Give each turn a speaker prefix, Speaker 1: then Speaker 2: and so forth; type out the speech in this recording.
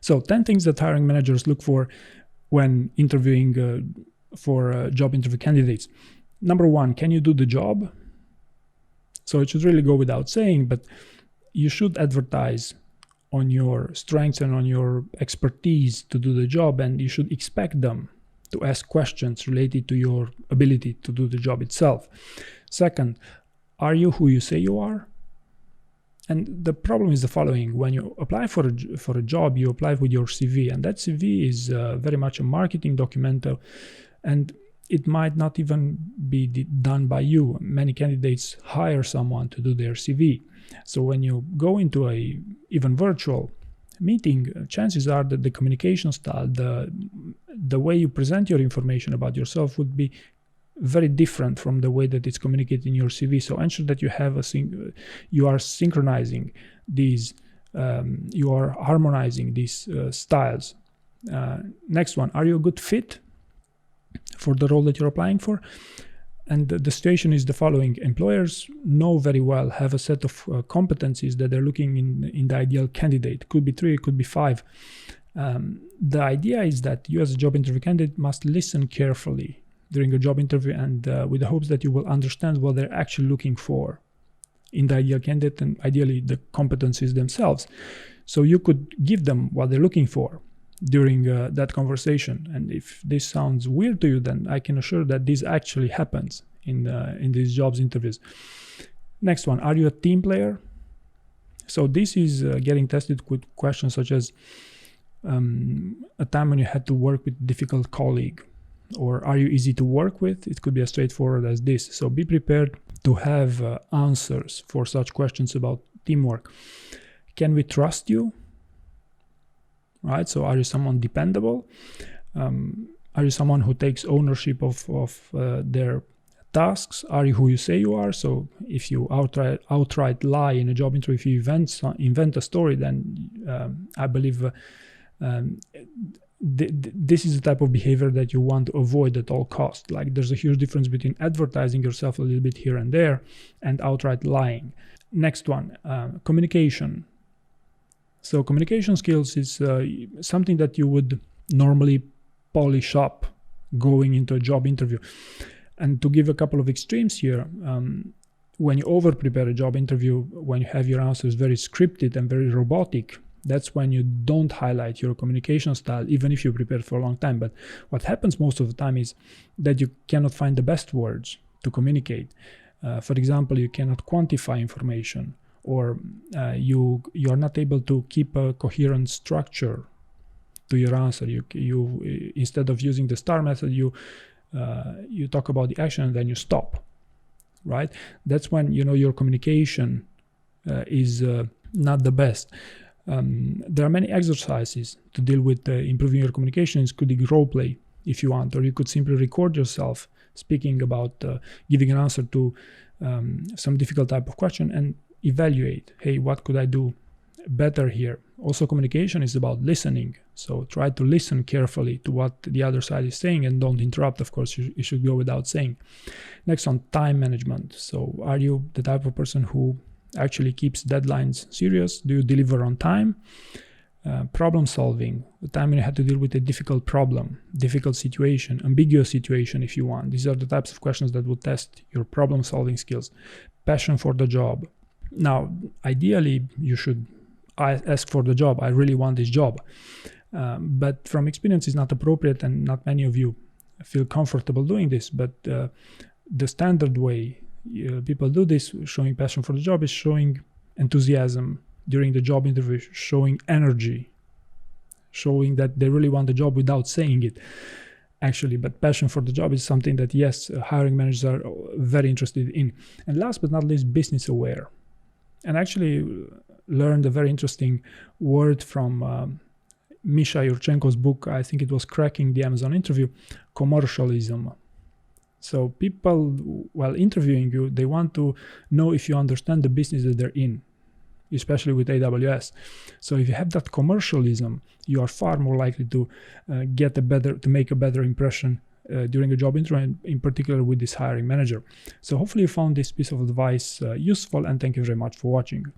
Speaker 1: So 10 things that hiring managers look for when interviewing for job interview candidates. Number one, can you do the job? So it should really go without saying, but you should advertise on your strengths and on your expertise to do the job, and you should expect them to ask questions related to your ability to do the job itself. Second, are you who you say you are? And the problem is the following: when you apply for a job, you apply with your CV, and that CV is very much a marketing document, and it might not even be done by you. Many candidates hire someone to do their CV. So when you go into a even virtual meeting, chances are that the communication style, the way you present your information about yourself would be very different from the way that it's communicated in your CV. So ensure that you have you are synchronizing these, you are harmonizing these styles. Next one, are you a good fit for the role that you're applying for? And the situation is the following: employers know very well, have a set of competencies that they're looking in the ideal candidate. It could be 3, it could be 5. The idea is that you as a job interview candidate must listen carefully during a job interview, and with the hopes that you will understand what they're actually looking for in the ideal candidate, and ideally the competencies themselves. So you could give them what they're looking for during that conversation. And if this sounds weird to you, then I can assure that this actually happens in these jobs interviews. Next one, are you a team player? So this is getting tested with questions such as a time when you had to work with a difficult colleague, or are you easy to work with? It could be as straightforward as this. So be prepared to have answers for such questions about teamwork. Can we trust you? Right? So are you someone dependable? Are you someone who takes ownership of their tasks? Are you who you say you are? So if you outright lie in a job interview, if you invent a story, then I believe this is the type of behavior that you want to avoid at all costs. Like, there's a huge difference between advertising yourself a little bit here and there and outright lying. Next one, communication. So communication skills is something that you would normally polish up going into a job interview. And to give a couple of extremes here, when you over-prepare a job interview, when you have your answers very scripted and very robotic, that's when you don't highlight your communication style, even if you prepared for a long time. But what happens most of the time is that you cannot find the best words to communicate. For example, you cannot quantify information, or you are not able to keep a coherent structure to your answer. You instead of using the STAR method, you talk about the action and then you stop, right? That's when your communication is not the best. There are many exercises to deal with improving your communication, including role play if you want, or you could simply record yourself speaking about giving an answer to some difficult type of question and evaluate, hey, what could I do better here? Also, communication is about listening. So try to listen carefully to what the other side is saying and don't interrupt. Of course, you should go without saying. Next on, time management. So are you the type of person who actually keeps deadlines serious? Do you deliver on time? Problem solving, the time when you had to deal with a difficult problem, difficult situation, ambiguous situation if you want. These are the types of questions that will test your problem solving skills. Passion for the job. Now, ideally, you should ask for the job. I really want this job. But from experience, it's not appropriate, and not many of you feel comfortable doing this. But the standard way people do this, showing passion for the job, is showing enthusiasm during the job interview, showing energy, showing that they really want the job without saying it, actually. But passion for the job is something that, yes, hiring managers are very interested in. And last but not least, business aware. And actually learned a very interesting word from Misha Yurchenko's book. I think it was Cracking the Amazon Interview, commercialism. So people, while interviewing you, they want to know if you understand the business that they're in, especially with AWS. So if you have that commercialism, you are far more likely to make a better impression during a job interview, and in particular with this hiring manager. So hopefully you found this piece of advice useful, and thank you very much for watching.